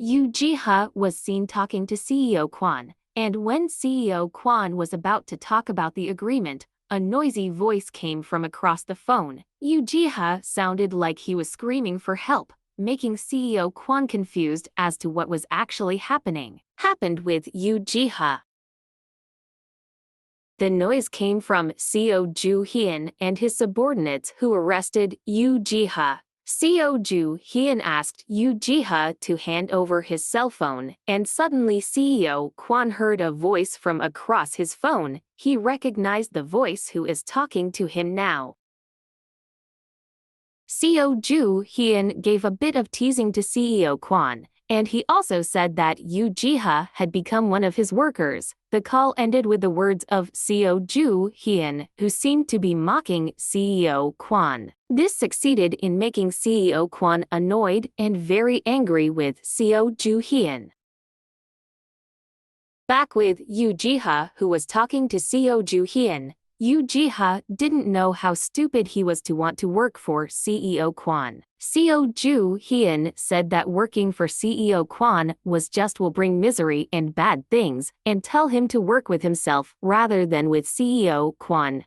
Yu Jiha was seen talking to CEO Quan, and when CEO Quan was about to talk about the agreement, a noisy voice came from across the phone. Yu Jiha sounded like he was screaming for help, making CEO Quan confused as to what was actually happened with Yu Jiha. The noise came from Seo Ju Hien and his subordinates who arrested Yu Jiha. Seo Ju Hien asked Yu Jiha to hand over his cell phone, and suddenly CEO Quan heard a voice from across his phone. He recognized the voice who is talking to him now. Seo Ju Hien gave a bit of teasing to CEO Quan, and he also said that Yu Jiha had become one of his workers. The call ended with the words of Seo Ju Hien, who seemed to be mocking CEO Quan. This succeeded in making CEO Quan annoyed and very angry with Seo Ju Hien. Back with Yu Jiha, who was talking to Seo Ju Hien. Yu Jiha didn't know how stupid he was to want to work for CEO Quan. Seo Ju Hien said that working for CEO Quan will bring misery and bad things, and tell him to work with himself rather than with CEO Quan.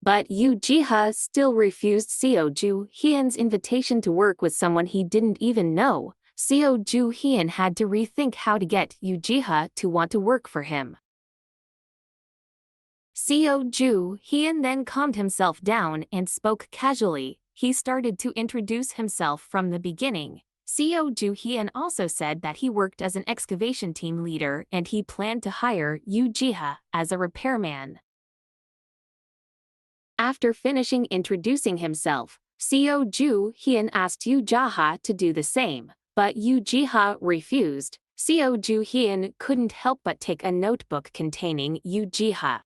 But Yu Jiha still refused Seo Ju Hien's invitation to work with someone he didn't even know. Seo Ju Hien had to rethink how to get Yu Jiha to want to work for him. Seo Ju Hien then calmed himself down and spoke casually. He started to introduce himself from the beginning. Seo Ju Hien also said that he worked as an excavation team leader and he planned to hire Yu Jiha as a repairman. After finishing introducing himself, Seo Ju Hien asked Yu Jiha to do the same, but Yu Jiha refused. Seo Ju Hien couldn't help but take a notebook containing Yu Jiha.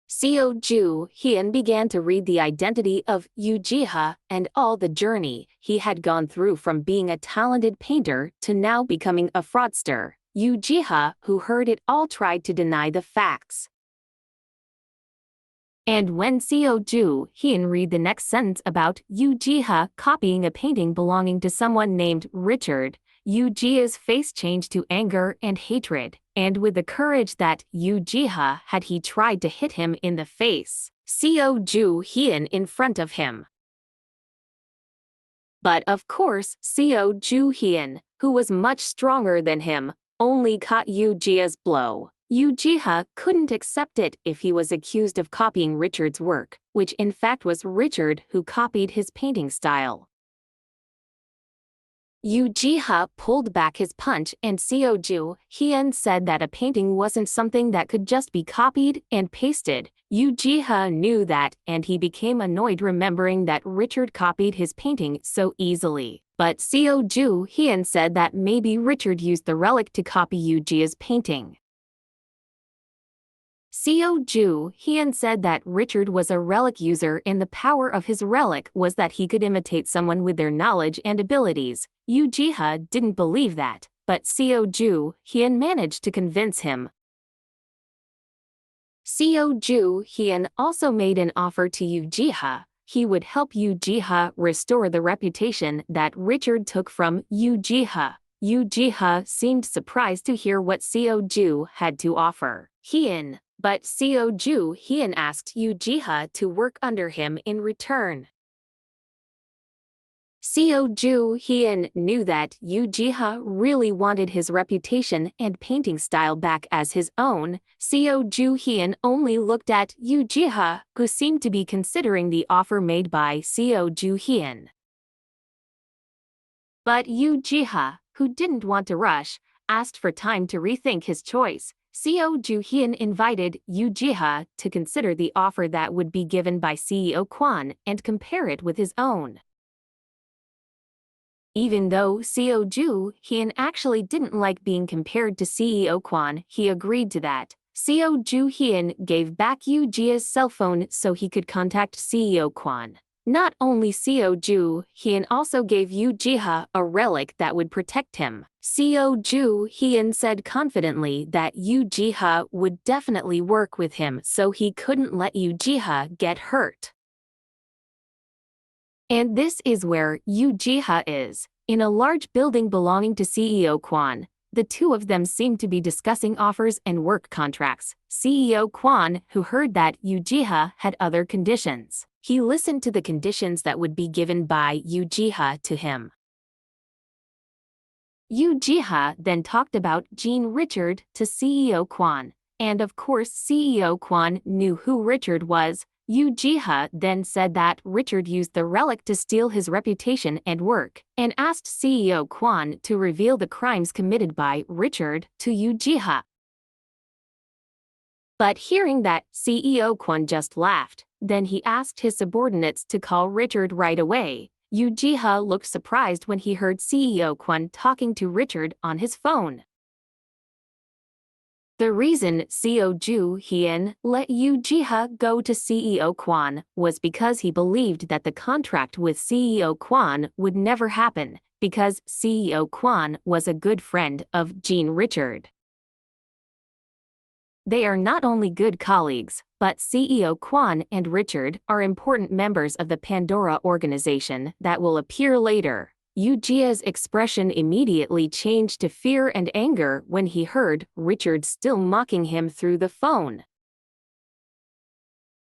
Seo Ju Hien began to read the identity of Yu Jiha and all the journey he had gone through from being a talented painter to now becoming a fraudster. Yu Jiha, who heard it all, tried to deny the facts. And when Seo Ju Hien read the next sentence about Yu Jiha copying a painting belonging to someone named Richard, Yu Jiha's face changed to anger and hatred, and with the courage that Yu Jiha had, he tried to hit him in the face. Seo Ju Hien in front of him. But of course, Seo Ju Hien, who was much stronger than him, only caught Yu Jiha's blow. Yu Jiha couldn't accept it if he was accused of copying Richard's work, which in fact was Richard who copied his painting style. Yu Jiha pulled back his punch and Seo Ju Hien said that a painting wasn't something that could just be copied and pasted. Yu Jiha knew that, and he became annoyed remembering that Richard copied his painting so easily. But Seo Ju Hien said that maybe Richard used the relic to copy Yu Jiha's painting. Seo Ju Hien said that Richard was a relic user and the power of his relic was that he could imitate someone with their knowledge and abilities. Yu Jiha didn't believe that, but Seo Ju Hien managed to convince him. Seo Ju Hien also made an offer to Yu Jiha. He would help Yu Jiha restore the reputation that Richard took from Yu Jiha. Yu Jiha seemed surprised to hear what Seo Ju had to offer Hien. But Seo Ju Hien asked Yu Jiha to work under him in return. Seo Ju Hien knew that Yu Jiha really wanted his reputation and painting style back as his own. Seo Ju Hien only looked at Yu Jiha, who seemed to be considering the offer made by Seo Ju Hien. But Yu Jiha, who didn't want to rush, asked for time to rethink his choice. Seo Ju Hien invited Yu Jiha to consider the offer that would be given by CEO Quan and compare it with his own. Even though Seo Ju Hien actually didn't like being compared to CEO Quan, he agreed to that. Seo Ju Hien gave back Yu Jiha's cell phone so he could contact CEO Quan. Not only Seo Ju Hien also gave Yu Jiha a relic that would protect him. Seo Ju Hien said confidently that Yu Jiha would definitely work with him so he couldn't let Yu Jiha get hurt. And this is where Ujiha is. In a large building belonging to CEO Kwon, the two of them seemed to be discussing offers and work contracts. CEO Kwon, who heard that Ujiha had other conditions, he listened to the conditions that would be given by Ujiha to him. Ujiha then talked about Jean Richard to CEO Kwon, and of course CEO Kwon knew who Richard was. Ujiha then said that Richard used the relic to steal his reputation and work, and asked CEO Kwon to reveal the crimes committed by Richard to Ujiha. But hearing that, CEO Kwon just laughed. Then he asked his subordinates to call Richard right away. Ujiha looked surprised when he heard CEO Kwon talking to Richard on his phone. The reason Seo Ju-hyun let Ujiha go to CEO Kwon was because he believed that the contract with CEO Kwon would never happen, because CEO Kwon was a good friend of Jean Richard. They are not only good colleagues, but CEO Kwon and Richard are important members of the Pandora organization that will appear later. Ujiha's expression immediately changed to fear and anger when he heard Richard still mocking him through the phone.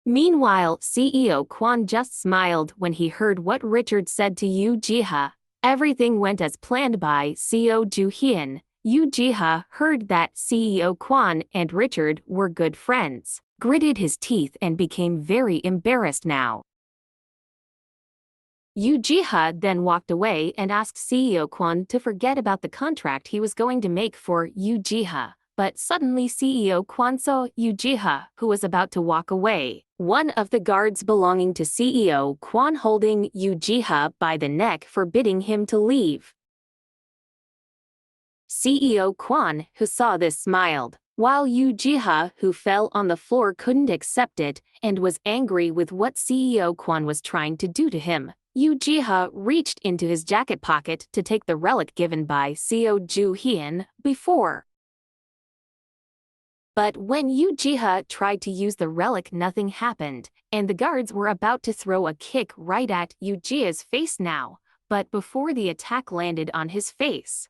Meanwhile, CEO Kwon just smiled when he heard what Richard said to Ujiha. Everything went as planned by Seo Ju-hyun. Ujiha heard that CEO Kwon and Richard were good friends, gritted his teeth and became very embarrassed now. Ujiha then walked away and asked CEO Kwon to forget about the contract he was going to make for Ujiha. But suddenly CEO Kwon saw Ujiha, who was about to walk away. One of the guards belonging to CEO Kwon holding Ujiha by the neck, forbidding him to leave. CEO Kwon, who saw this, smiled, while Ujiha, who fell on the floor, couldn't accept it and was angry with what CEO Kwon was trying to do to him. Ujiha reached into his jacket pocket to take the relic given by Seo Ju-hyun before. But when Ujiha tried to use the relic, nothing happened, and the guards were about to throw a kick right at Ujiha's face now, but before the attack landed on his face,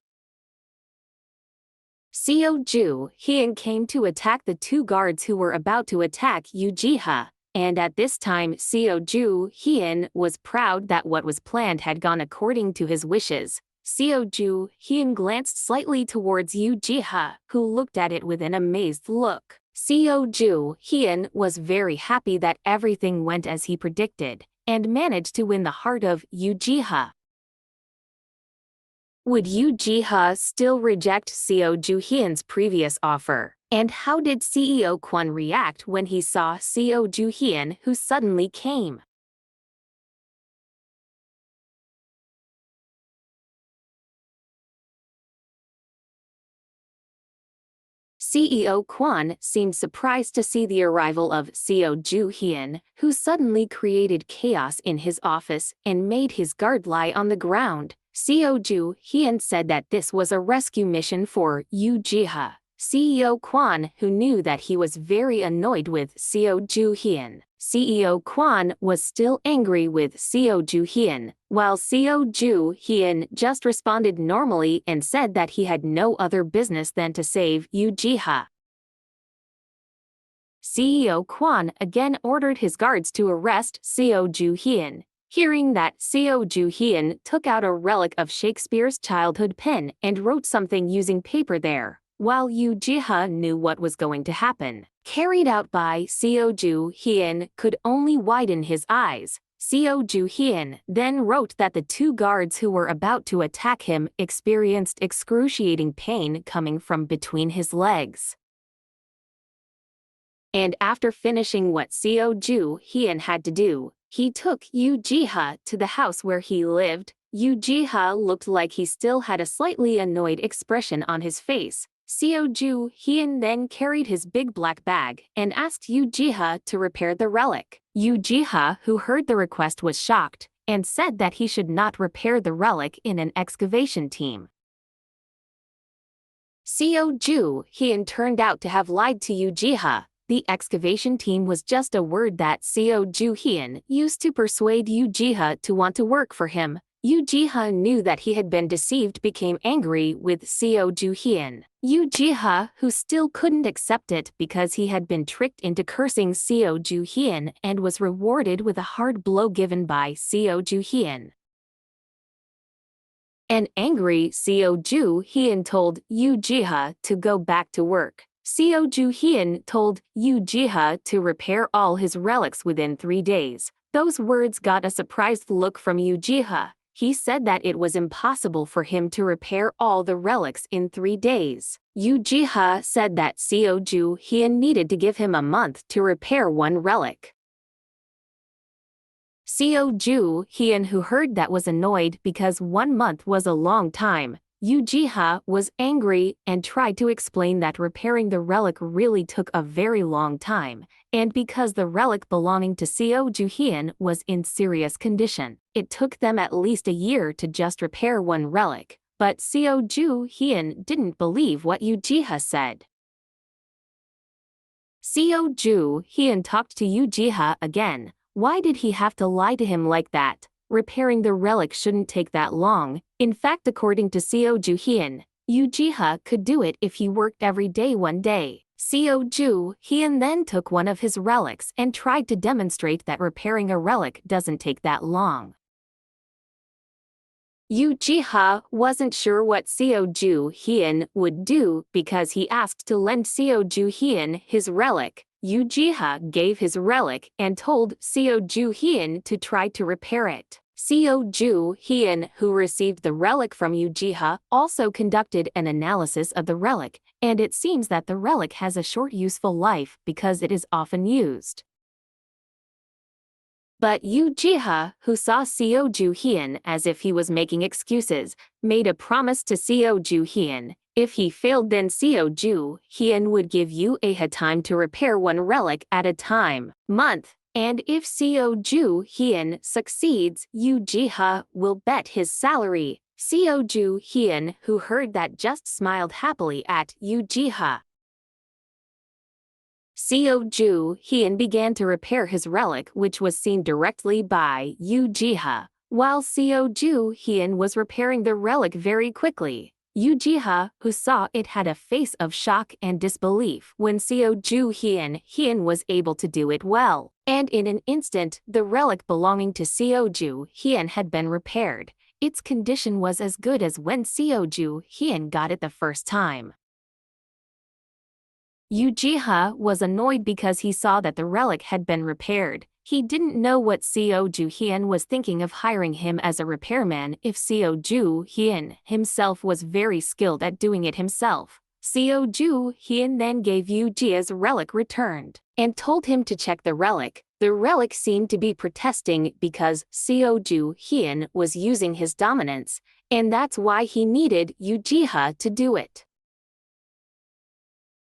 Seo Ju-hyun came to attack the two guards who were about to attack Ujiha. And at this time Seo Ju-hyun was proud that what was planned had gone according to his wishes. Seo Ju-hyun glanced slightly towards Ujiha, who looked at it with an amazed look. Seo Ju-hyun was very happy that everything went as he predicted, and managed to win the heart of Ujiha. Would Ujiha still reject Seo Ju-hyun's previous offer? And how did CEO Kwon react when he saw Seo Ju-hyun, who suddenly came? CEO Kwon seemed surprised to see the arrival of Seo Ju-hyun, who suddenly created chaos in his office and made his guard lie on the ground. Seo Ju-hyun said that this was a rescue mission for Ujiha. CEO Kwon, who knew that he was very annoyed with Seo Ju-hyun. CEO Kwon was still angry with Seo Ju-hyun, while Seo Ju-hyun just responded normally and said that he had no other business than to save Ujiha. CEO Kwon again ordered his guards to arrest Seo Ju-hyun. Hearing that, Seo Ju-hyun took out a relic of Shakespeare's childhood pen and wrote something using paper there. While Ujiha knew what was going to happen, carried out by Seo Ju-hyun could only widen his eyes. Seo Ju-hyun then wrote that the two guards who were about to attack him experienced excruciating pain coming from between his legs. And after finishing what Seo Ju-hyun had to do, he took Ujiha to the house where he lived. Ujiha looked like he still had a slightly annoyed expression on his face. Seo Ju-hyun then carried his big black bag and asked Ujiha to repair the relic. Ujiha, who heard the request, was shocked and said that he should not repair the relic in an excavation team. Seo Ju-hyun turned out to have lied to Ujiha. The excavation team was just a word that Seo Ju-hyun used to persuade Yoo Ji-ha to want to work for him. Yoo Ji-ha knew that he had been deceived, became angry with Seo Ju-hyun. Yoo Ji-ha, who still couldn't accept it because he had been tricked into cursing Seo Ju-hyun and was rewarded with a hard blow given by Seo Ju-hyun. An angry Seo Ju-hyun told Yoo Ji-ha to go back to work. Seo Ju-hyun told Yoo Ji-ha to repair all his relics within 3 days. Those words got a surprised look from Yoo Ji-ha. He said that it was impossible for him to repair all the relics in 3 days. Yoo Ji-ha said that Seo Ju-hyun needed to give him a month to repair one relic. Seo Ju-hyun, who heard that, was annoyed because 1 month was a long time. Yoo Ji-ha was angry and tried to explain that repairing the relic really took a very long time, and because the relic belonging to Seo Ju-hyun was in serious condition, it took them at least a year to just repair one relic. But Seo Ju-hyun didn't believe what Yoo Ji-ha said. Seo Ju-hyun talked to Yoo Ji-ha again. Why did he have to lie to him like that? Repairing the relic shouldn't take that long. In fact, according to Seo Ju-hyun, Yoo Ji-ha could do it if he worked every day 1 day. Seo Ju-hyun then took one of his relics and tried to demonstrate that repairing a relic doesn't take that long. Yoo Ji-ha wasn't sure what Seo Ju-hyun would do because he asked to lend Seo Ju-hyun his relic. Yoo Ji-ha gave his relic and told Seo Ju-hyun to try to repair it. Seo Ju-hyun, who received the relic from Yoo Ji-ha, also conducted an analysis of the relic, and it seems that the relic has a short useful life because it is often used. But Yoo Ji-ha, who saw Seo Ju-hyun as if he was making excuses, made a promise to Seo Ju-hyun. If he failed, then Seo Ju-hyun would give Yoo Ji-ha time to repair one relic at a time, month, and if Seo Ju-hyun succeeds, Yoo Ji-ha will bet his salary. Seo Ju-hyun, who heard that, just smiled happily at Yoo Ji-ha. Seo Ju-hyun began to repair his relic, which was seen directly by Yoo Ji-ha. While Seo Ju-hyun was repairing the relic very quickly, Yoo Ji-ha, who saw it, had a face of shock and disbelief when Seo Ju-hyun was able to do it well. And in an instant, the relic belonging to Seo Ju-hyun had been repaired. Its condition was as good as when Seo Ju-hyun got it the first time. Yoo Ji-ha was annoyed because he saw that the relic had been repaired. He didn't know what Seo Ju-hyun was thinking of hiring him as a repairman if Seo Ju-hyun himself was very skilled at doing it himself. Seo Ju-hyun then gave Yoo Ji-ha's relic returned and told him to check the relic. The relic seemed to be protesting because Seo Ju-hyun was using his dominance, and that's why he needed Yoo Ji-ha to do it.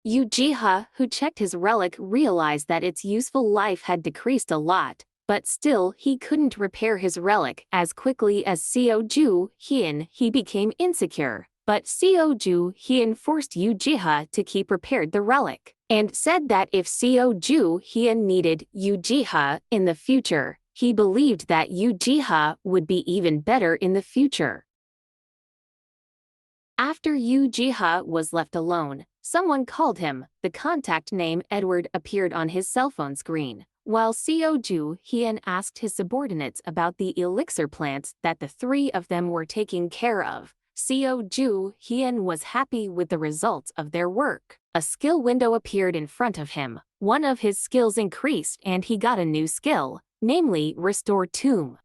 Yoo Ji-ha, who checked his relic, realized that its useful life had decreased a lot, but still he couldn't repair his relic as quickly as Seo Ju-hyun. He became insecure, but Seo Ju-hyun forced Yoo Ji-ha to keep repaired the relic, and said that if Seo Ju-hyun needed Yoo Ji-ha in the future, he believed that Yoo Ji-ha would be even better in the future. After Yoo Ji-ha was left alone, someone called him. The contact name Edward appeared on his cell phone screen. While Seo Ju-hyun asked his subordinates about the elixir plants that the 3 of them were taking care of, Seo Ju-hyun was happy with the results of their work. A skill window appeared in front of him. One of his skills increased and he got a new skill, namely Restore Tomb.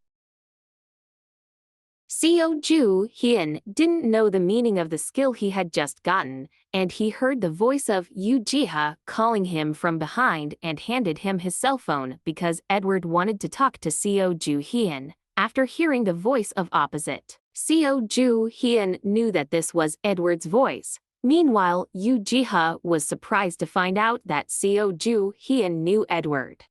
Seo Ju-hyun didn't know the meaning of the skill he had just gotten, and he heard the voice of Yoo Ji-ha calling him from behind and handed him his cell phone because Edward wanted to talk to Seo Ju-hyun. After hearing the voice of opposite, Seo Ju-hyun knew that this was Edward's voice. Meanwhile, Yoo Ji-ha was surprised to find out that Seo Ju-hyun knew Edward.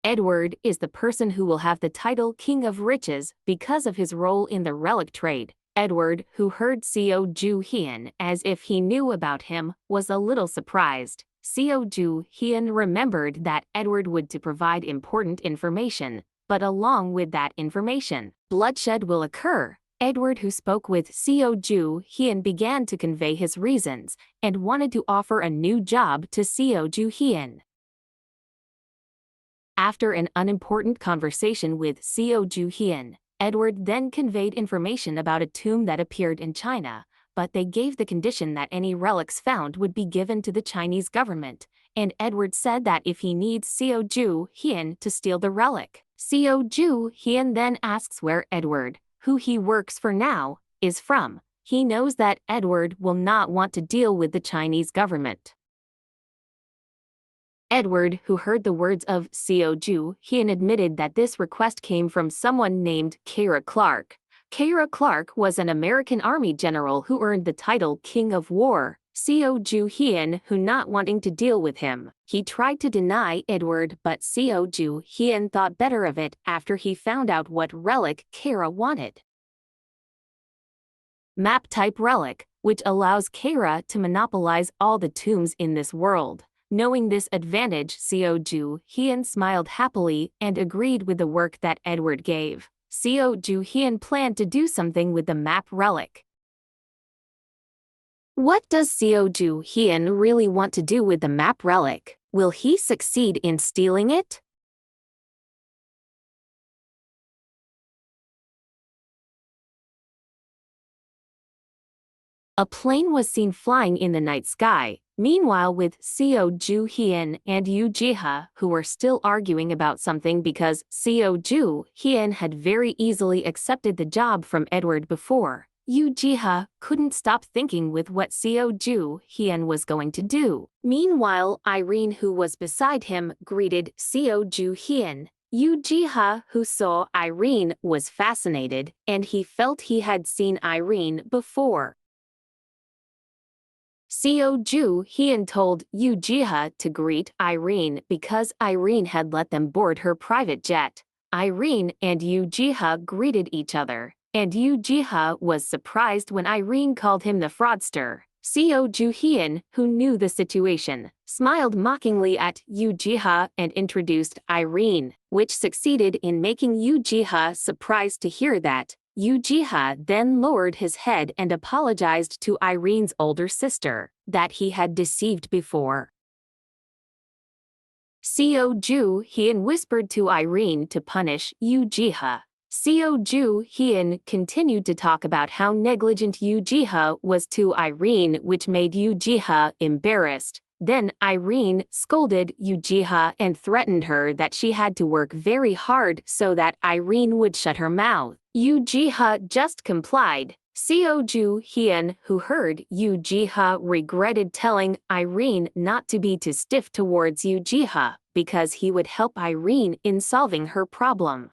Edward is the person who will have the title King of Riches because of his role in the relic trade. Edward, who heard Seo Ju-hyun as if he knew about him, was a little surprised. Seo Ju Hyun remembered that Edward would to provide important information, but along with that information, bloodshed will occur. Edward, who spoke with Seo Ju Hyun, began to convey his reasons and wanted to offer a new job to Seo Ju Hyun. After an unimportant conversation with Seo Ju Hyun, Edward then conveyed information about a tomb that appeared in China, but they gave the condition that any relics found would be given to the Chinese government, and Edward said that if he needs Seo Ju Hyun to steal the relic. Seo Ju Hyun then asks where Edward, who he works for now, is from. He knows that Edward will not want to deal with the Chinese government. Edward, who heard the words of Seo Ju Hyun, admitted that this request came from someone named Kara Clark. Kara Clark was an American Army general who earned the title King of War. Seo Ju Hyun, who not wanting to deal with him, he tried to deny Edward, but Seo Ju Hyun thought better of it after he found out what relic Kara wanted. Map-type relic, which allows Kara to monopolize all the tombs in this world. Knowing this advantage, Seo Ju Hyun smiled happily and agreed with the work that Edward gave. Seo Ju Hyun planned to do something with the map relic. What does Seo Ju Hyun really want to do with the map relic? Will he succeed in stealing it? A plane was seen flying in the night sky. Meanwhile, with Seo Ju Hyun and Yu Jiha, who were still arguing about something because Seo Ju Hyun had very easily accepted the job from Edward before. Yu Jiha couldn't stop thinking with what Seo Ju Hyun was going to do. Meanwhile, Irene, who was beside him, greeted Seo Ju Hyun. Yu Jiha, who saw Irene, was fascinated, and he felt he had seen Irene before. Seo Ju Hyun told Yu Jiha to greet Irene because Irene had let them board her private jet. Irene and Yu Jiha greeted each other, and Yu Jiha was surprised when Irene called him the fraudster. Seo Ju Hyun, who knew the situation, smiled mockingly at Yu Jiha and introduced Irene, which succeeded in making Yu Jiha surprised to hear that. Yu Jiha then lowered his head and apologized to Irene's older sister, that he had deceived before. Seo Ju Hyun whispered to Irene to punish Yu Jiha. Seo Ju Hyun continued to talk about how negligent Yu Jiha was to Irene, which made Yu Jiha embarrassed. Then Irene scolded Yu Jiha and threatened her that she had to work very hard so that Irene would shut her mouth. Yu Jiha just complied. Seo Ju Hyun, who heard Yu Jiha, regretted telling Irene not to be too stiff towards Yu Jiha because he would help Irene in solving her problem.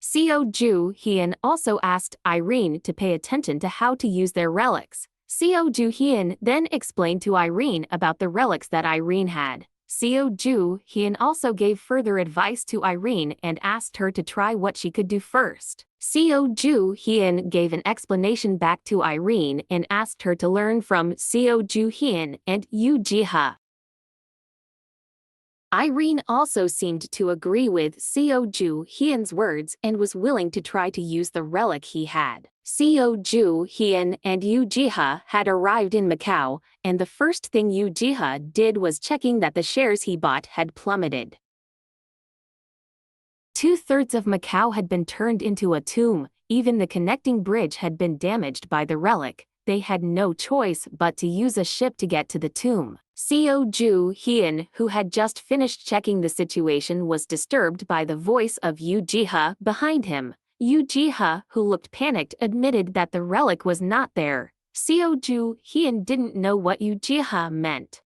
Seo Ju Hyun also asked Irene to pay attention to how to use their relics. Seo Ju Hyun then explained to Irene about the relics that Irene had. Seo Ju Hyun also gave further advice to Irene and asked her to try what she could do first. Seo Ju Hyun gave an explanation back to Irene and asked her to learn from Seo Ju Hyun and Yu Jiha. Irene also seemed to agree with Seo Ju Hyun's words and was willing to try to use the relic he had. Seo Ju Hyun and Yu Jiha had arrived in Macau, and the first thing Yu Jiha did was checking that the shares he bought had plummeted. 2/3 of Macau had been turned into a tomb. Even the connecting bridge had been damaged by the relic. They had no choice but to use a ship to get to the tomb. Seo Ju Hyun, who had just finished checking the situation, was disturbed by the voice of Yu Jiha behind him. Yu Jiha, who looked panicked, admitted that the relic was not there. Seo Ju Hyun didn't know what Yu Jiha meant.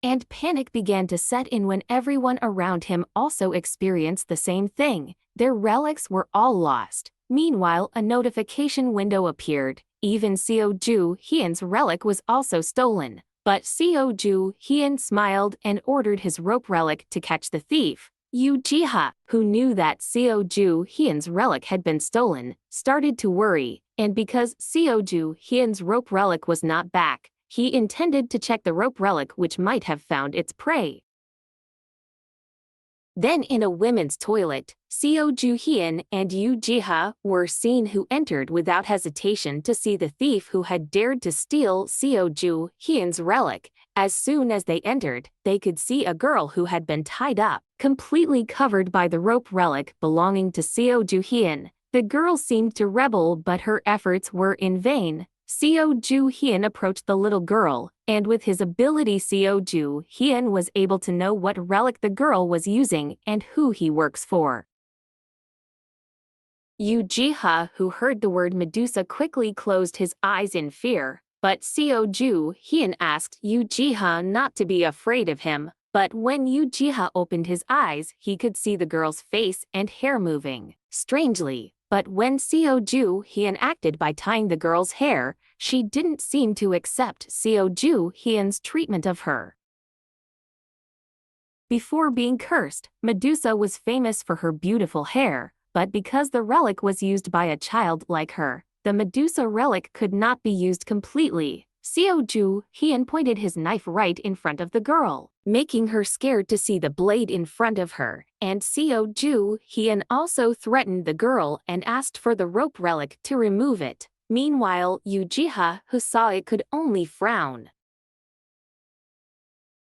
And panic began to set in when everyone around him also experienced the same thing. Their relics were all lost. Meanwhile, a notification window appeared. Even Seo Ju Hyun's relic was also stolen. But Seo Ju Hyun smiled and ordered his rope relic to catch the thief. Yu Jiha, who knew that Seo Ju Hyun's relic had been stolen, started to worry, and because Seo Ju Hyun's rope relic was not back, He intended to check the rope relic which might have found its prey. Then in a women's toilet, Seo Ju-hyun and Yoo Ji-ha were seen who entered without hesitation to see the thief who had dared to steal Seo Ju-hyun's relic. As soon as they entered, they could see a girl who had been tied up, completely covered by the rope relic belonging to Seo Ju-hyun. The girl seemed to rebel, but her efforts were in vain. Seo Ju-hyun approached the little girl, and with his ability Seo Ju-hyun was able to know what relic the girl was using and who he works for. Yoo Ji-ha, who heard the word Medusa, quickly closed his eyes in fear, but Seo Ju-hyun asked Yoo Ji-ha not to be afraid of him. But when Yoo Ji-ha opened his eyes, he could see the girl's face and hair moving strangely. But when Seo Ju-hyun acted by tying the girl's hair, she didn't seem to accept Seo Ju-hyun's treatment of her. Before being cursed, Medusa was famous for her beautiful hair, but because the relic was used by a child like her, the Medusa relic could not be used completely. Seo Ju-hyun pointed his knife right in front of the girl, making her scared to see the blade in front of her, and Seo Ju-hyun also threatened the girl and asked for the rope relic to remove it. Meanwhile, Yoo Ji-ha, who saw it, could only frown.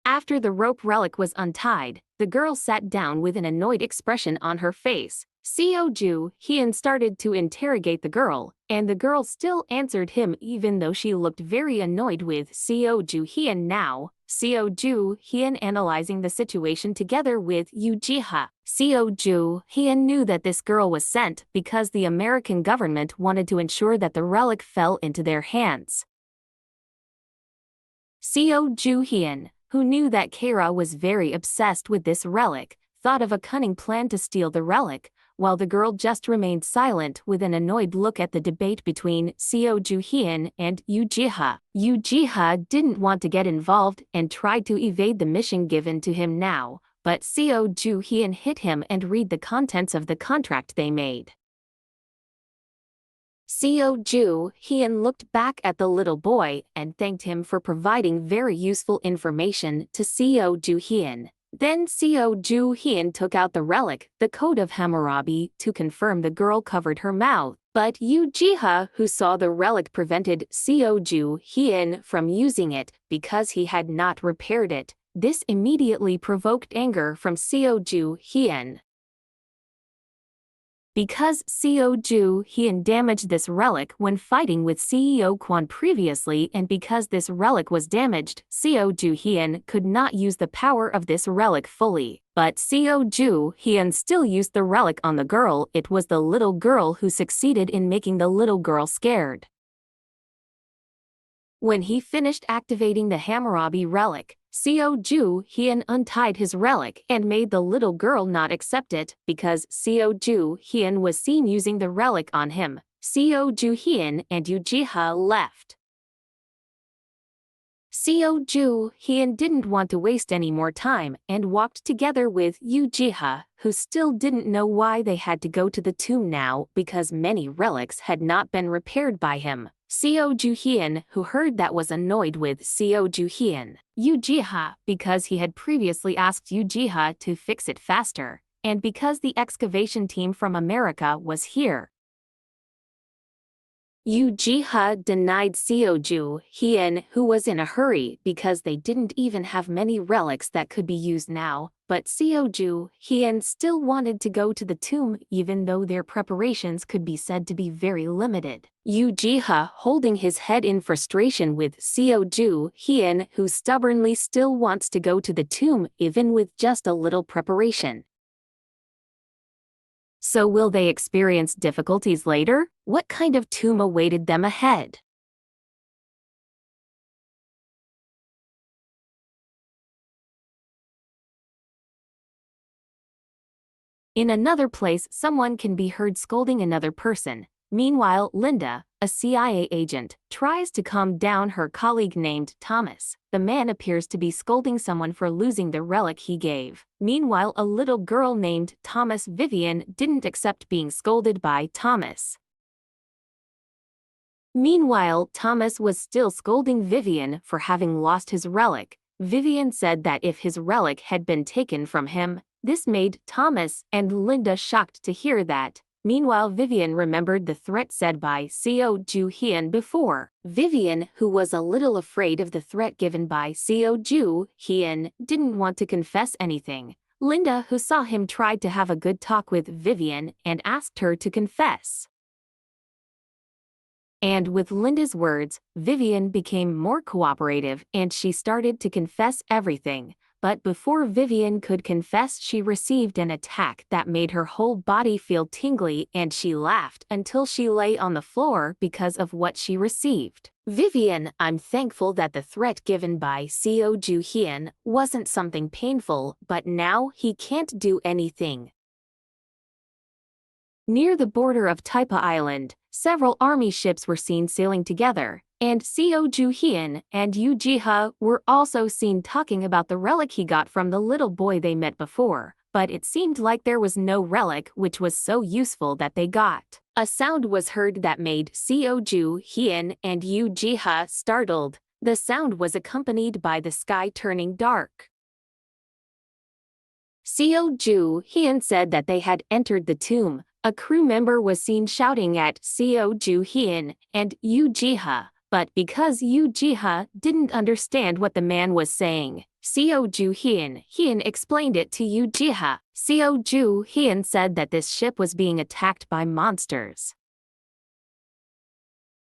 After the rope relic was untied, the girl sat down with an annoyed expression on her face. Seo Ju-hyun started to interrogate the girl, and the girl still answered him even though she looked very annoyed with Seo Ju-hyun now. Seo Ju-hyun analyzing the situation together with Yoo Ji-ha. Seo Ju-hyun knew that this girl was sent because the American government wanted to ensure that the relic fell into their hands. Seo Ju-hyun, who knew that Kara was very obsessed with this relic, thought of a cunning plan to steal the relic, while the girl just remained silent with an annoyed look at the debate between Seo Ju-hyun and Yoo Ji-ha. Yoo Ji-ha didn't want to get involved and tried to evade the mission given to him now, but Seo Ju-hyun hit him and read the contents of the contract they made. Seo Ju-hyun looked back at the little boy and thanked him for providing very useful information to Seo Ju-hyun. Then Seo Ju-hyun took out the relic, the Code of Hammurabi, to confirm the girl covered her mouth. But Yoo Ji-ha, who saw the relic, prevented Seo Ju-hyun from using it because he had not repaired it. This immediately provoked anger from Seo Ju-hyun. Because Seo Ju-hyun damaged this relic when fighting with CEO Kwon previously, and because this relic was damaged, Seo Ju-hyun could not use the power of this relic fully. But Seo Ju-hyun still used the relic on the girl. It was the little girl who succeeded in making the little girl scared. When he finished activating the Hammurabi relic, Seo Ju-hyun untied his relic and made the little girl not accept it because Seo Ju-hyun was seen using the relic on him. Seo Ju-hyun and Yoo Ji-ha left. Seo Ju-hyun didn't want to waste any more time and walked together with Yoo Ji-ha, who still didn't know why they had to go to the tomb now because many relics had not been repaired by him. Seo Ju-hyun, who heard that, was annoyed with Seo Ju-hyun. Yoo Ji-ha, because he had previously asked Yoo Ji-ha to fix it faster, and because the excavation team from America was here. Yoo Ji-ha denied Seo Ju-hyun, who was in a hurry because they didn't even have many relics that could be used now, but Seo Ju-hyun still wanted to go to the tomb even though their preparations could be said to be very limited. Yoo Ji-ha holding his head in frustration with Seo Ju-hyun, who stubbornly still wants to go to the tomb even with just a little preparation. So will they experience difficulties later? What kind of tomb awaited them ahead? In another place, someone can be heard scolding another person. Meanwhile, Linda, a CIA agent, tries to calm down her colleague named Thomas. The man appears to be scolding someone for losing the relic he gave. Meanwhile, a little girl named Thomas Vivian didn't accept being scolded by Thomas. Meanwhile, Thomas was still scolding Vivian for having lost his relic. Vivian said that if his relic had been taken from him, this made Thomas and Linda shocked to hear that. Meanwhile, Vivian remembered the threat said by Seo Ju-hyun before. Vivian, who was a little afraid of the threat given by Seo Ju-hyun, didn't want to confess anything. Linda, who saw him, tried to have a good talk with Vivian and asked her to confess. And with Linda's words, Vivian became more cooperative and she started to confess everything. But before Vivian could confess, she received an attack that made her whole body feel tingly and she laughed until she lay on the floor because of what she received. Vivian, I'm thankful that the threat given by Seo Ju-hyun wasn't something painful, but now he can't do anything. Near the border of Taipa Island, several army ships were seen sailing together, and Seo Ju-hyun and Yoo Ji-ha were also seen talking about the relic he got from the little boy they met before, but it seemed like there was no relic which was so useful that they got. A sound was heard that made Seo Ju-hyun and Yoo Ji-ha startled. The sound was accompanied by the sky turning dark. Seo Ju-hyun said that they had entered the tomb. A crew member was seen shouting at Seo Ju-hyun and Yoo Ji-ha, but because Yoo Ji-ha didn't understand what the man was saying, Seo Ju-hyun explained it to Yoo Ji-ha. Seo Ju-hyun said that this ship was being attacked by monsters.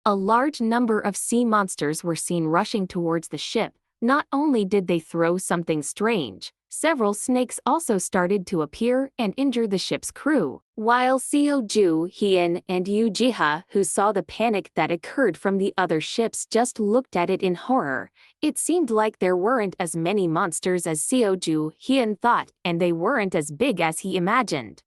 A large number of sea monsters were seen rushing towards the ship. Not only did they throw something strange, several snakes also started to appear and injure the ship's crew. While Seo Ju-hyun and Yoo Ji-ha, who saw the panic that occurred from the other ships, just looked at it in horror. It seemed like there weren't as many monsters as Seo Ju-hyun thought, and they weren't as big as he imagined.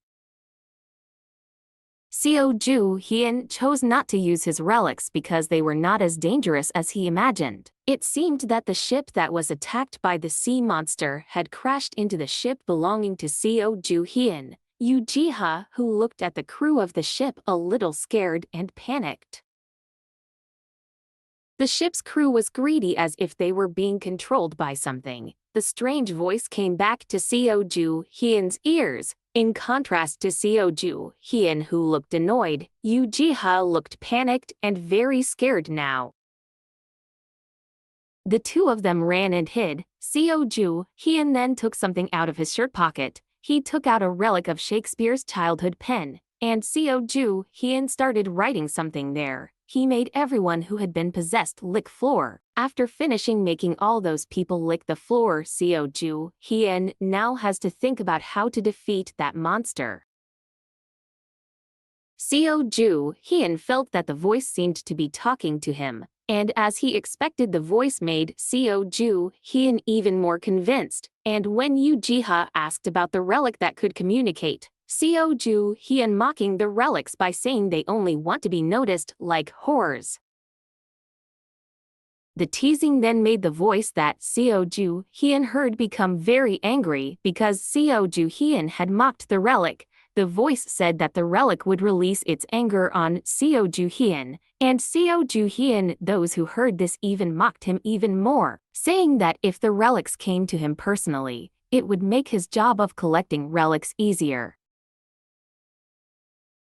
Seo Ju-hyun chose not to use his relics because they were not as dangerous as he imagined. It seemed that the ship that was attacked by the sea monster had crashed into the ship belonging to Seo Ju-hyun. Yoo Ji-ha, who looked at the crew of the ship a little scared and panicked. The ship's crew was greedy as if they were being controlled by something. The strange voice came back to Seo Ju-hyun's ears. In contrast to Seo Ju-hyun, who looked annoyed, Yoo Ji-ha looked panicked and very scared now. The two of them ran and hid. Seo Ju-hyun then took something out of his shirt pocket. He took out a relic of Shakespeare's childhood pen, and Seo Ju-hyun started writing something there. He made everyone who had been possessed lick floor. After finishing making all those people lick the floor, Seo Ju-hyun now has to think about how to defeat that monster. Seo Ju-hyun felt that the voice seemed to be talking to him, and as he expected, the voice made Seo Ju-hyun even more convinced. And when Yoo Ji-ha asked about the relic that could communicate, Seo Ju-hyun mocking the relics by saying they only want to be noticed like whores. The teasing then made the voice that Seo Ju-hyun heard become very angry because Seo Ju-hyun had mocked the relic. The voice said that the relic would release its anger on Seo Ju-hyun, and Seo Ju-hyun, those who heard this, even mocked him even more, saying that if the relics came to him personally, it would make his job of collecting relics easier.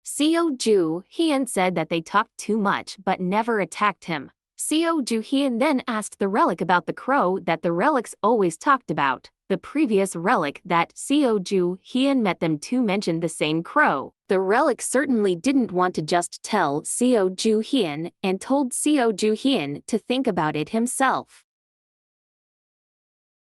Seo Ju-hyun said that they talked too much but never attacked him. Seo Ju-hyun then asked the relic about the crow that the relics always talked about. The previous relic that Seo Ju-hyun met them to mentioned the same crow. The relic certainly didn't want to just tell Seo Ju-hyun and told Seo Ju-hyun to think about it himself.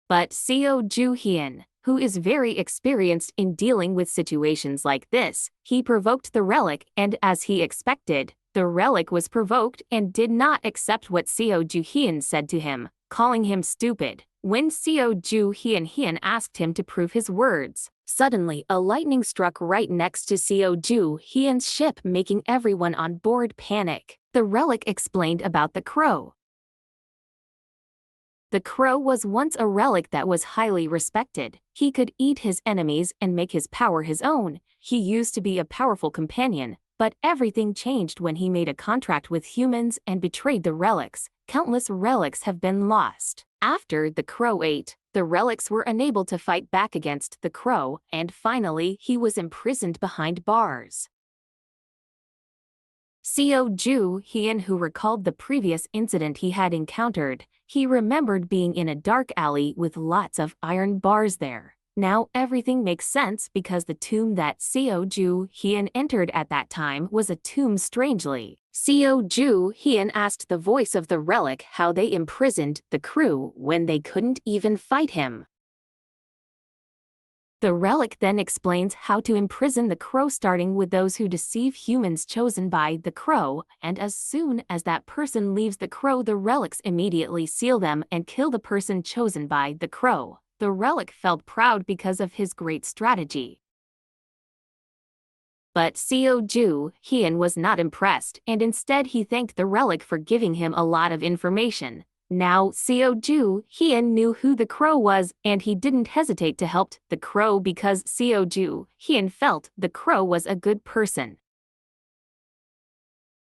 But Seo Ju-hyun, who is very experienced in dealing with situations like this, he provoked the relic, and as he expected, the relic was provoked and did not accept what Seo Ju-hyun said to him, calling him stupid. When Seo Ju-hyun asked him to prove his words, suddenly a lightning struck right next to Seo Ju-hyun's ship, making everyone on board panic. The relic explained about the crow. The crow was once a relic that was highly respected. He could eat his enemies and make his power his own. He used to be a powerful companion, But everything changed when he made a contract with humans and betrayed the relics. Countless relics have been lost. After the crow ate, the relics were unable to fight back against the crow, and finally he was imprisoned behind bars. Seo Ju Hyun, who recalled the previous incident he had encountered, he remembered being in a dark alley with lots of iron bars there. Now everything makes sense because the tomb that Seo Ju Hyun entered at that time was a tomb strangely. Seo Ju Hyun asked the voice of the relic how they imprisoned the crew when they couldn't even fight him. The relic then explains how to imprison the crow, starting with those who deceive humans chosen by the crow, and as soon as that person leaves the crow, the relics immediately seal them and kill the person chosen by the crow. The relic felt proud because of his great strategy. But Seo Ju Hyun was not impressed, and instead he thanked the relic for giving him a lot of information. Now Seo Ju Hyun knew who the crow was, and he didn't hesitate to help the crow because Seo Ju Hyun felt the crow was a good person.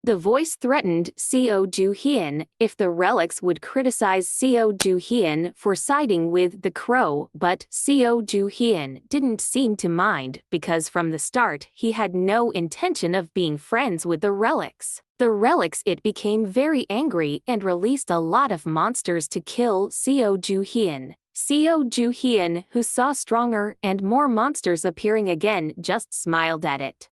The voice threatened Seo Ju Hyun if the relics would criticize Seo Ju Hyun for siding with the crow, but Seo Ju Hyun didn't seem to mind because from the start he had no intention of being friends with the relics. The relics became very angry and released a lot of monsters to kill Seo Ju Hyun. Seo Ju Hyun, who saw stronger and more monsters appearing again, just smiled at it.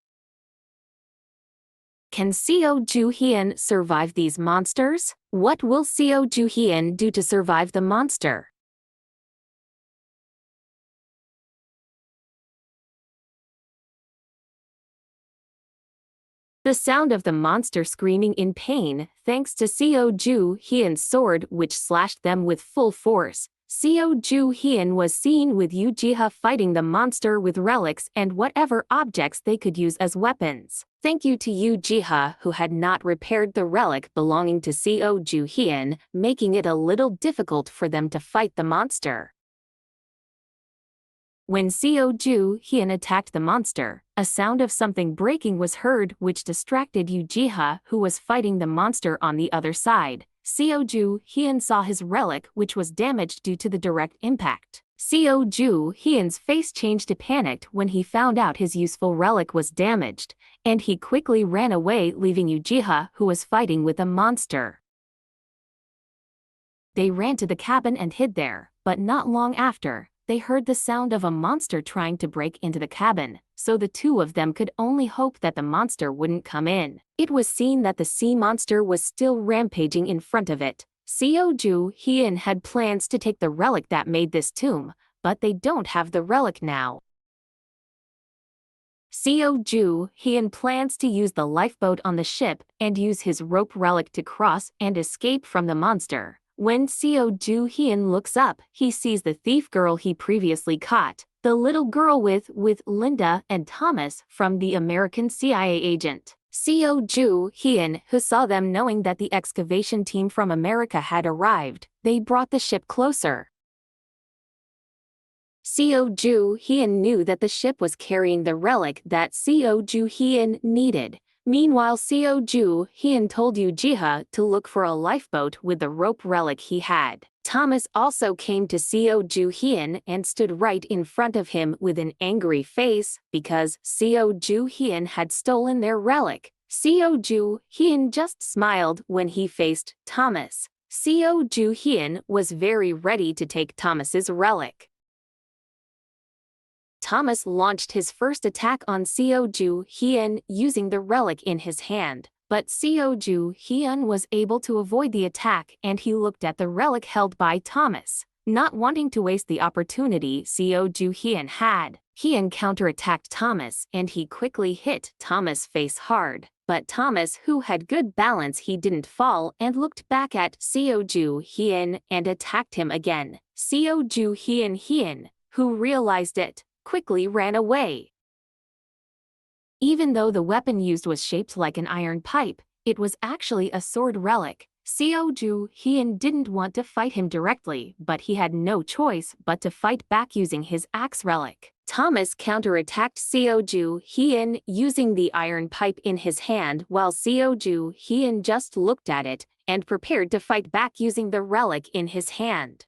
Can Seo Ju Hyun survive these monsters? What will Seo Ju Hyun do to survive the monster? The sound of the monster screaming in pain, thanks to Seo Ju Hyun's sword which slashed them with full force. Seo Ju Hyun was seen with Ujiha fighting the monster with relics and whatever objects they could use as weapons. Thank you to Ujiha, who had not repaired the relic belonging to Seo Ju Hyun, making it a little difficult for them to fight the monster. When Seo Ju Hyun attacked the monster, a sound of something breaking was heard which distracted Ujiha, who was fighting the monster on the other side. Seo Ju Hyun saw his relic which was damaged due to the direct impact. Seo Ju Hyun's face changed to panicked when he found out his useful relic was damaged, and he quickly ran away, leaving Ujiha, who was fighting with a monster. They ran to the cabin and hid there, but not long after, they heard the sound of a monster trying to break into the cabin, so the two of them could only hope that the monster wouldn't come in. It was seen that the sea monster was still rampaging in front of it. Seo Ju Hyun had plans to take the relic that made this tomb, but they don't have the relic now. Seo Ju Hyun plans to use the lifeboat on the ship and use his rope relic to cross and escape from the monster. When Seo Ju Hyun looks up, he sees the thief girl he previously caught, the little girl with Linda and Thomas from the American CIA agent. Seo Ju Hyun, who saw them, knowing that the excavation team from America had arrived, they brought the ship closer. Seo Ju Hyun knew that the ship was carrying the relic that Seo Ju Hyun needed. Meanwhile, Seo Ju Hyun told Ujiha to look for a lifeboat with the rope relic he had. Thomas also came to Seo Ju Hyun and stood right in front of him with an angry face because Seo Ju Hyun had stolen their relic. Seo Ju Hyun just smiled when he faced Thomas. Seo Ju Hyun was very ready to take Thomas's relic. Thomas launched his first attack on Seo Ju Hyun using the relic in his hand, but Seo Ju Hyun was able to avoid the attack and he looked at the relic held by Thomas. Not wanting to waste the opportunity Seo Ju Hyun had, he counterattacked Thomas and he quickly hit Thomas' face hard. But Thomas, who had good balance, he didn't fall and looked back at Seo Ju Hyun and attacked him again. Seo Ju Hyun, who realized it, quickly ran away. Even though the weapon used was shaped like an iron pipe, it was actually a sword relic. Seo Ju Hyun didn't want to fight him directly, but he had no choice but to fight back using his axe relic. Thomas counterattacked Seo Ju Hyun using the iron pipe in his hand while Seo Ju Hyun just looked at it and prepared to fight back using the relic in his hand.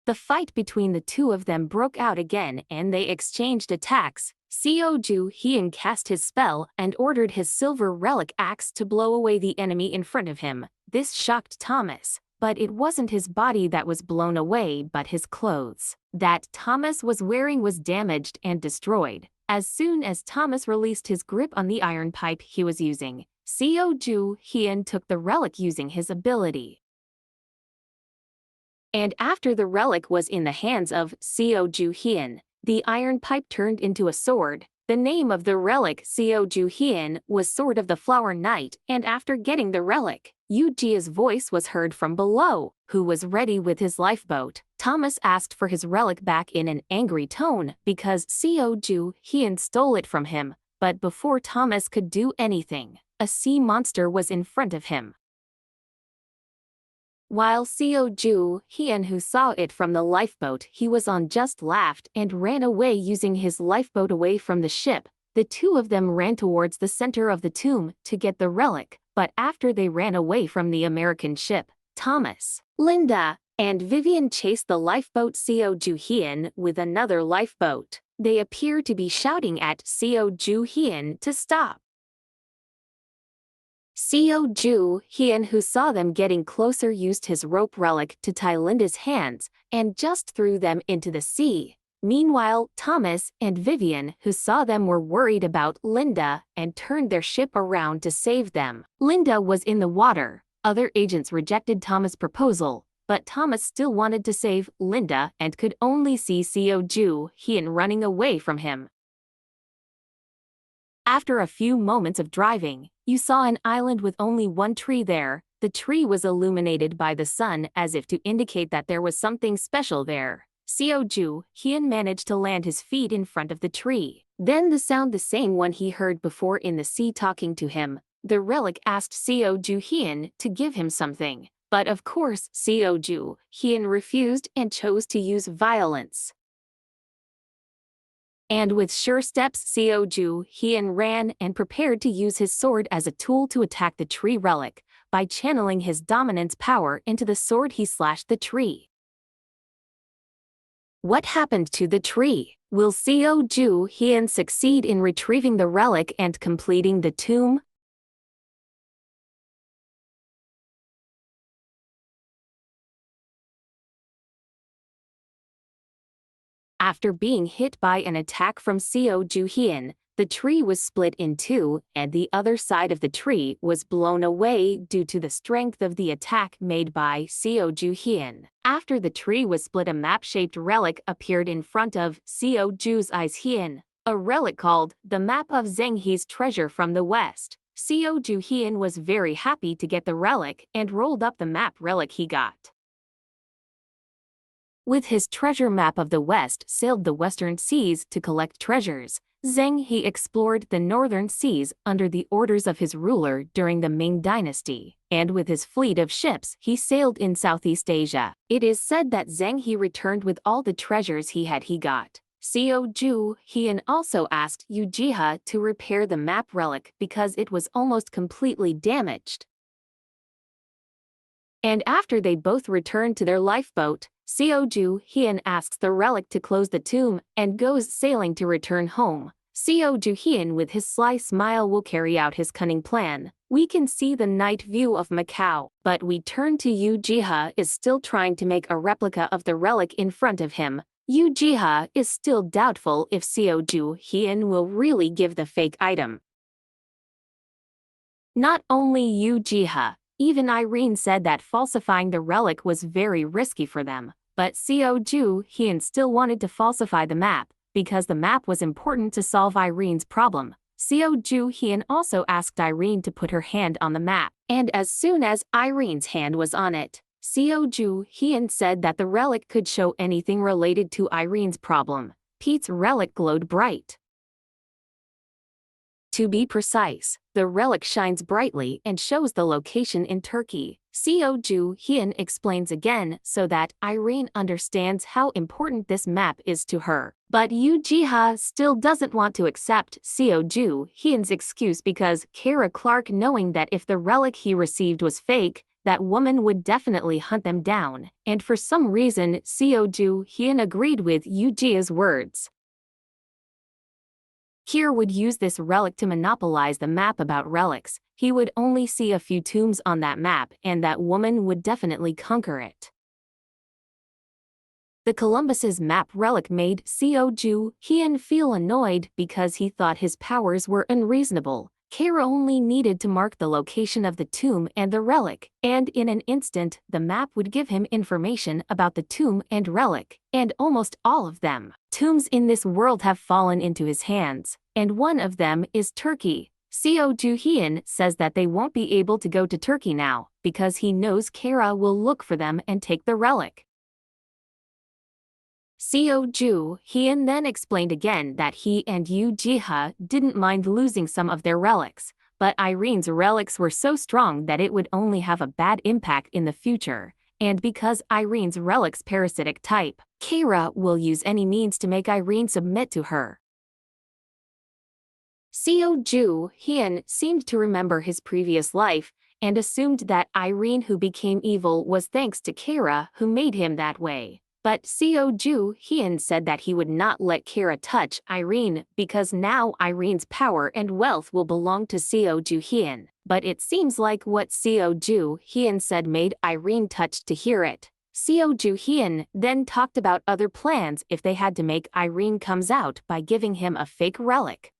The fight between the two of them broke out again and they exchanged attacks. Seo Ju Hyun cast his spell and ordered his silver relic axe to blow away the enemy in front of him. This shocked Thomas, but it wasn't his body that was blown away but his clothes that Thomas was wearing was damaged and destroyed. As soon as Thomas released his grip on the iron pipe he was using, Seo Ju Hyun took the relic using his ability. And after the relic was in the hands of Seo Ju Hyun, the iron pipe turned into a sword. The name of the relic Seo Ju Hyun was Sword of the Flower Knight, and after getting the relic, Yu Jia's voice was heard from below, who was ready with his lifeboat. Thomas asked for his relic back in an angry tone because Seo Ju Hyun stole it from him, but before Thomas could do anything, a sea monster was in front of him. While Seo Ju Hyun, who saw it from the lifeboat he was on, just laughed and ran away using his lifeboat away from the ship. The two of them ran towards the center of the tomb to get the relic, but after they ran away from the American ship, Thomas, Linda, and Vivian chased the lifeboat Seo Ju Hyun with another lifeboat. They appear to be shouting at Seo Ju Hyun to stop. Seo Ju Hyun, who saw them getting closer, used his rope relic to tie Linda's hands and just threw them into the sea. Meanwhile, Thomas and Vivian, who saw them, were worried about Linda and turned their ship around to save them. Linda was in the water. Other agents rejected Thomas' proposal, but Thomas still wanted to save Linda and could only see Seo Ju Hyun running away from him. After a few moments of driving, you saw an island with only one tree there. The tree was illuminated by the sun as if to indicate that there was something special there. Seo Ju Hyun managed to land his feet in front of the tree. Then the sound, the same one he heard before in the sea talking to him. The relic asked Seo Ju Hyun to give him something, but of course Seo Ju Hyun refused and chose to use violence. And with sure steps, Seo Ju Hyun ran and prepared to use his sword as a tool to attack the tree relic. By channeling his dominance power into the sword, he slashed the tree. What happened to the tree? Will Seo Ju Hyun succeed in retrieving the relic and completing the tomb? After being hit by an attack from Seo Ju Hyun, the tree was split in two, and the other side of the tree was blown away due to the strength of the attack made by Seo Ju Hyun. After the tree was split, a map-shaped relic appeared in front of Seo Ju's eyes. Hyun, a relic called the Map of Zheng He's treasure from the west. Seo Ju Hyun was very happy to get the relic and rolled up the map relic he got. With his treasure map of the West, sailed the western seas to collect treasures. Zheng He explored the northern seas under the orders of his ruler during the Ming Dynasty, and with his fleet of ships, he sailed in Southeast Asia. It is said that Zheng He returned with all the treasures he got. Seo Ju Hyun also asked Yu Jiha to repair the map relic because it was almost completely damaged. And after they both returned to their lifeboat, Seo Ju Hyun asks the relic to close the tomb and goes sailing to return home. Seo Ju Hyun, with his sly smile, will carry out his cunning plan. We can see the night view of Macau, but we turn to Yu Jiha is still trying to make a replica of the relic in front of him. Yu Jiha is still doubtful if Seo Ju Hyun will really give the fake item. Not only Yu Jiha, even Irene said that falsifying the relic was very risky for them, but Seo Ju Hyun still wanted to falsify the map, because the map was important to solve Irene's problem. Seo Ju Hyun also asked Irene to put her hand on the map, and as soon as Irene's hand was on it, Seo Ju Hyun said that the relic could show anything related to Irene's problem. Pete's relic glowed bright. To be precise, the relic shines brightly and shows the location in Turkey. Seo Ju Hyun explains again so that Irene understands how important this map is to her. But Yoo Ji-ha still doesn't want to accept Seo Ju Hyun's excuse because Kara Clark, knowing that if the relic he received was fake, that woman would definitely hunt them down, and for some reason Seo Ju Hyun agreed with Yoo Ji's words. Kira would use this relic to monopolize the map about relics. He would only see a few tombs on that map, and that woman would definitely conquer it. The Columbus's map relic made Seo Ju Hyun feel annoyed because he thought his powers were unreasonable. Kara only needed to mark the location of the tomb and the relic, and in an instant the map would give him information about the tomb and relic, and almost all of them. Tombs in this world have fallen into his hands, and one of them is Turkey. Seo Ju Hyun says that they won't be able to go to Turkey now, because he knows Kara will look for them and take the relic. Seo Ju Hyun then explained again that he and Yoo Ji-ha didn't mind losing some of their relics, but Irene's relics were so strong that it would only have a bad impact in the future, and because Irene's relic's parasitic type, Kara will use any means to make Irene submit to her. Seo Ju Hyun seemed to remember his previous life, and assumed that Irene who became evil was thanks to Kara who made him that way. But Seo Ju Hyun said that he would not let Kara touch Irene because now Irene's power and wealth will belong to Seo Ju Hyun. But it seems like what Seo Ju Hyun said made Irene touched to hear it. Seo Ju Hyun then talked about other plans if they had to make Irene comes out by giving him a fake relic.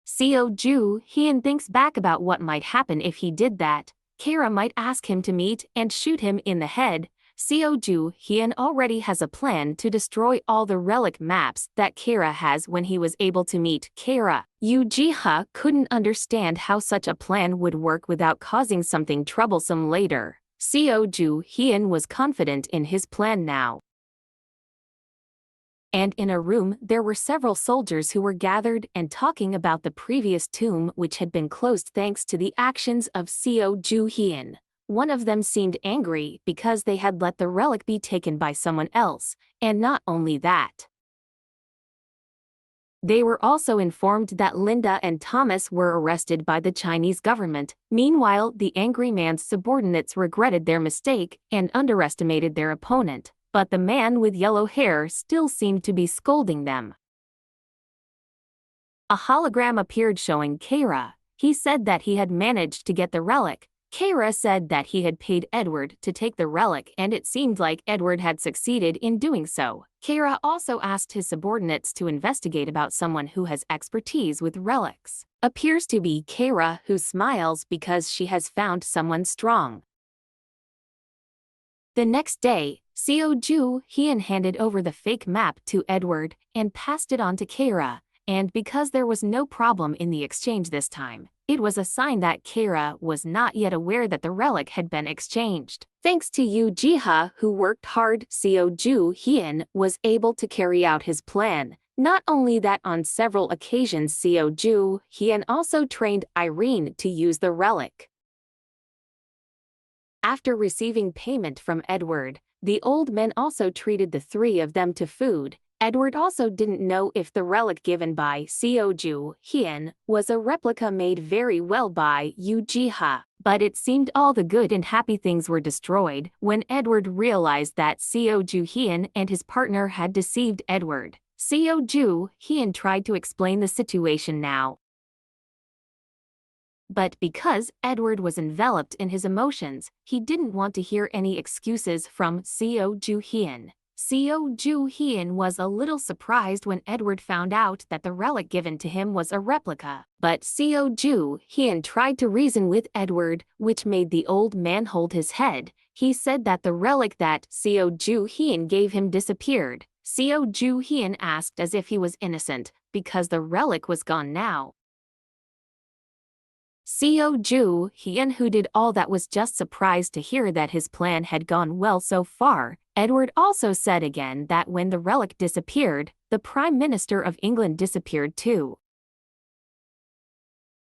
Seo Ju Hyun thinks back about what might happen if he did that. Kara might ask him to meet and shoot him in the head. Seo Ju Hyun already has a plan to destroy all the relic maps that Kara has when he was able to meet Kara. Yoo Ji-ha couldn't understand how such a plan would work without causing something troublesome later. Seo Ju Hyun was confident in his plan now. And in a room there were several soldiers who were gathered and talking about the previous tomb which had been closed thanks to the actions of Seo Ju Hyun. One of them seemed angry because they had let the relic be taken by someone else, and not only that. They were also informed that Linda and Thomas were arrested by the Chinese government. Meanwhile, the angry man's subordinates regretted their mistake and underestimated their opponent, but the man with yellow hair still seemed to be scolding them. A hologram appeared showing Kara. He said that he had managed to get the relic. Kara said that he had paid Edward to take the relic, and it seemed like Edward had succeeded in doing so. Kara also asked his subordinates to investigate about someone who has expertise with relics. Appears to be Kara, who smiles because she has found someone strong. The next day, Seo Ju Hyun handed over the fake map to Edward and passed it on to Kara, and because there was no problem in the exchange this time, it was a sign that Kara was not yet aware that the relic had been exchanged. Thanks to Yoo Ji-ha, who worked hard, Seo Ju Hyun was able to carry out his plan. Not only that, on several occasions Seo Ju Hyun also trained Irene to use the relic. After receiving payment from Edward, the old men also treated the three of them to food. Edward also didn't know if the relic given by Seo Ju Hyun was a replica made very well by Yoo Ji-ha, but it seemed all the good and happy things were destroyed when Edward realized that Seo Ju Hyun and his partner had deceived Edward. Seo Ju Hyun tried to explain the situation now, but because Edward was enveloped in his emotions, he didn't want to hear any excuses from Seo Ju Hyun. Seo Ju Hyun was a little surprised when Edward found out that the relic given to him was a replica, but Seo Ju Hyun tried to reason with Edward, which made the old man hold his head. He said that the relic that Seo Ju Hyun gave him disappeared. Seo Ju Hyun asked as if he was innocent, because the relic was gone now. Seo Ju Hyun, who did all that, was just surprised to hear that his plan had gone well so far. Edward also said again that when the relic disappeared, the Prime Minister of England disappeared too.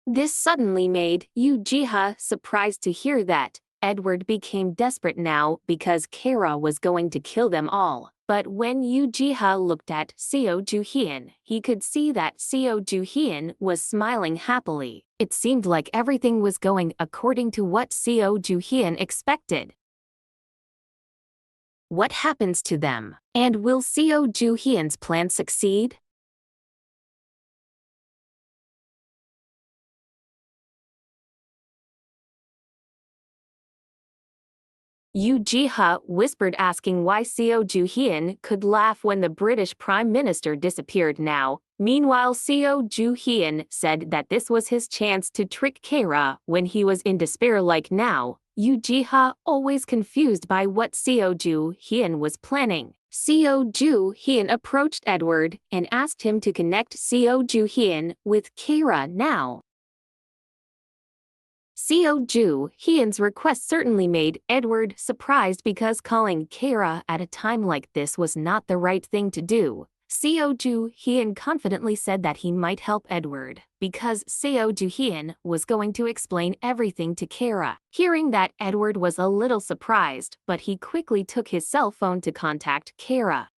This suddenly made Yu Jiha surprised to hear that. Edward became desperate now because Kara was going to kill them all. But when Yu Jiha looked at Seo Ju-hyun, he could see that Seo Ju-hyun was smiling happily. It seemed like everything was going according to what Seo Ju-hyun expected. What happens to them? And will Seo Ju-hyun's plan succeed? Yu Jiha whispered, asking why Seo Ju-hyun could laugh when the British Prime Minister disappeared now. Meanwhile, Seo Ju-hyun said that this was his chance to trick Kara when he was in despair like now. Yu Jiha, always confused by what Seo Ju-hyun was planning. Seo Ju-hyun approached Edward and asked him to connect Seo Ju-hyun with Kara now. Seo Ju-hyun's request certainly made Edward surprised because calling Kara at a time like this was not the right thing to do. Seo Ju-hyun confidently said that he might help Edward because Seo Ju-hyun was going to explain everything to Kara. Hearing that, Edward was a little surprised, but he quickly took his cell phone to contact Kara.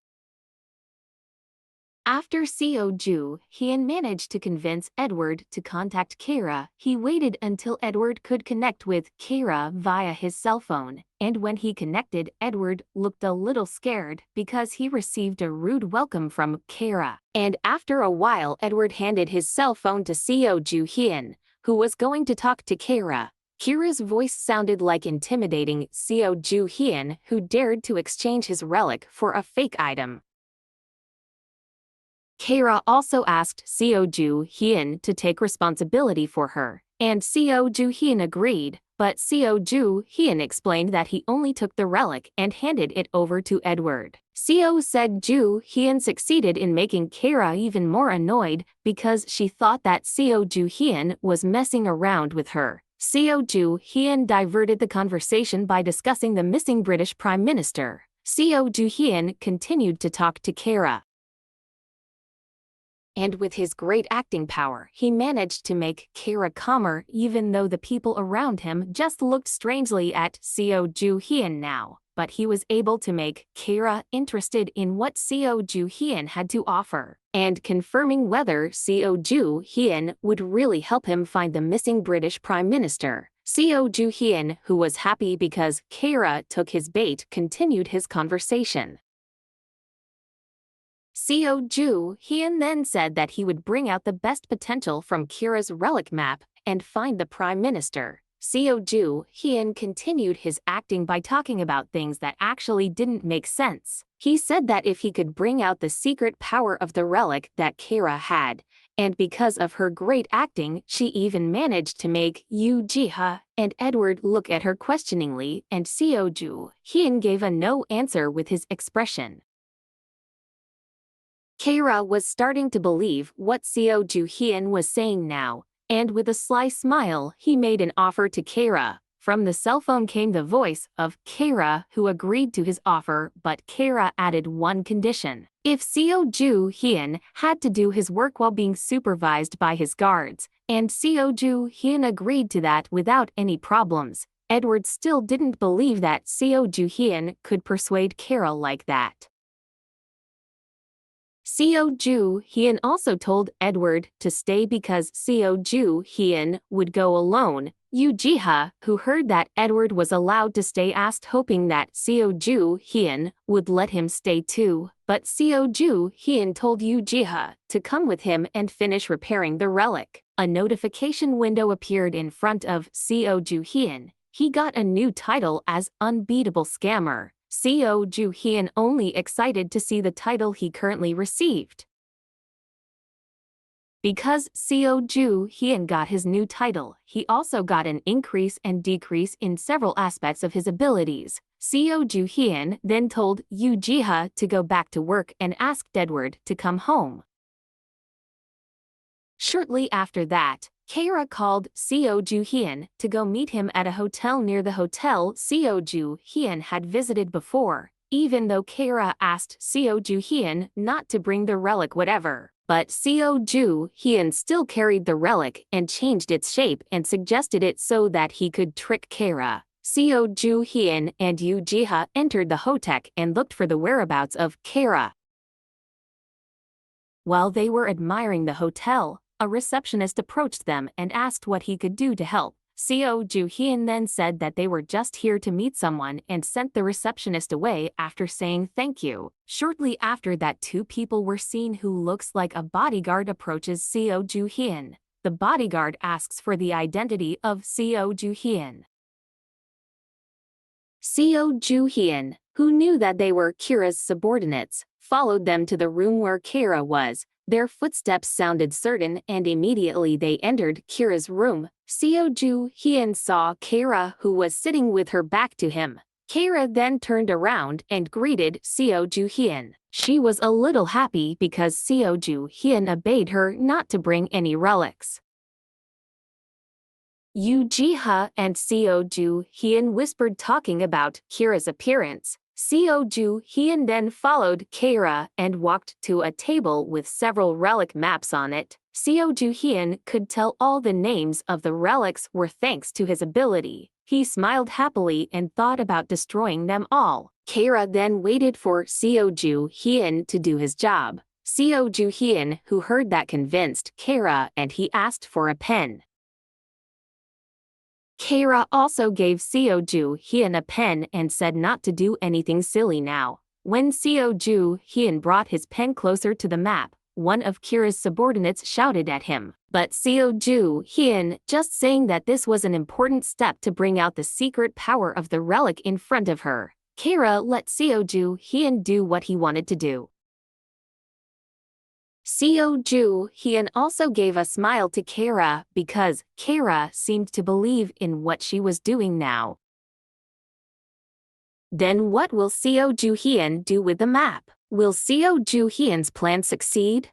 After Seo Ju-hyun managed to convince Edward to contact Kara, he waited until Edward could connect with Kara via his cell phone, and when he connected, Edward looked a little scared because he received a rude welcome from Kara. And after a while, Edward handed his cell phone to Seo Ju-hyun, who was going to talk to Kara. Kira's voice sounded like intimidating Seo Ju-hyun, who dared to exchange his relic for a fake item. Kara also asked Seo Ju-hyun to take responsibility for her, and Seo Ju-hyun agreed, but Seo Ju-hyun explained that he only took the relic and handed it over to Edward. Seo said Ju-hyun succeeded in making Kara even more annoyed because she thought that Seo Ju-hyun was messing around with her. Seo Ju-hyun diverted the conversation by discussing the missing British Prime Minister. Seo Ju-hyun continued to talk to Kara. And with his great acting power, he managed to make Kara calmer even though the people around him just looked strangely at Seo Ju-hyun now. But he was able to make Kara interested in what Seo Ju-hyun had to offer, and confirming whether Seo Ju-hyun would really help him find the missing British Prime Minister. Seo Ju-hyun, who was happy because Kara took his bait, continued his conversation. Seo Ju-hyun then said that he would bring out the best potential from Kira's relic map and find the Prime Minister. Seo Ju-hyun continued his acting by talking about things that actually didn't make sense. He said that if he could bring out the secret power of the relic that Kara had, and because of her great acting, she even managed to make Yu Jiha and Edward look at her questioningly, and Seo Ju-hyun gave a no answer with his expression. Kara was starting to believe what Seo Ju-hyun was saying now, and with a sly smile, he made an offer to Kara. From the cell phone came the voice of Kara, who agreed to his offer, but Kara added one condition. If Seo Ju-hyun had to do his work while being supervised by his guards, and Seo Ju-hyun agreed to that without any problems. Edward still didn't believe that Seo Ju-hyun could persuade Kara like that. Seo Ju-hyun also told Edward to stay because Seo Ju-hyun would go alone. Yu Jiha, who heard that Edward was allowed to stay, asked, hoping that Seo Ju-hyun would let him stay too. But Seo Ju-hyun told Yu Jiha to come with him and finish repairing the relic. A notification window appeared in front of Seo Ju-hyun. He got a new title as Unbeatable Scammer. Seo Ju-hyun only excited to see the title he currently received. Because Seo Ju-hyun got his new title, he also got an increase and decrease in several aspects of his abilities. Seo Ju-hyun then told Yu Jiha to go back to work and asked Edward to come home. Shortly after that, Kara called Seo Ju-hyun to go meet him at a hotel near the hotel Seo Ju-hyun had visited before, even though Kara asked Seo Ju-hyun not to bring the relic whatever. But Seo Ju Hyun still carried the relic and changed its shape and suggested it so that he could trick Kara. Seo Ju Hyun and Yoo Ji-ha entered the hotek and looked for the whereabouts of Kara. While they were admiring the hotel, a receptionist approached them and asked what he could do to help. Seo Ju Hyun then said that they were just here to meet someone and sent the receptionist away after saying thank you. Shortly after that, two people were seen who looks like a bodyguard approaches Seo Ju Hyun. The bodyguard asks for the identity of Seo Ju Hyun. Seo Ju Hyun, who knew that they were Kira's subordinates, followed them to the room where Kira was. Their footsteps sounded certain and immediately they entered Kira's room. Seo Ju Hyun saw Kira, who was sitting with her back to him. Kira then turned around and greeted Seo Ju Hyun. She was a little happy because Seo Ju Hyun obeyed her not to bring any relics. Yoo Ji-ha and Seo Ju Hyun whispered talking about Kira's appearance. Seo Ju Hyun then followed Kira and walked to a table with several relic maps on it. Seo Ju Hyun could tell all the names of the relics were thanks to his ability. He smiled happily and thought about destroying them all. Kira then waited for Seo Ju Hyun to do his job. Seo Ju Hyun, who heard that, convinced Kira and he asked for a pen. Kara also gave Seo Ju Hyun a pen and said not to do anything silly now. When Seo Ju Hyun brought his pen closer to the map, one of Kira's subordinates shouted at him. But Seo Ju Hyun, just saying that this was an important step to bring out the secret power of the relic in front of her. Kara let Seo Ju Hyun do what he wanted to do. Seo Ju Hyun also gave a smile to Kara because Kara seemed to believe in what she was doing now. Then what will Seo Ju Hyun do with the map? Will Seo Ju Hyun's plan succeed?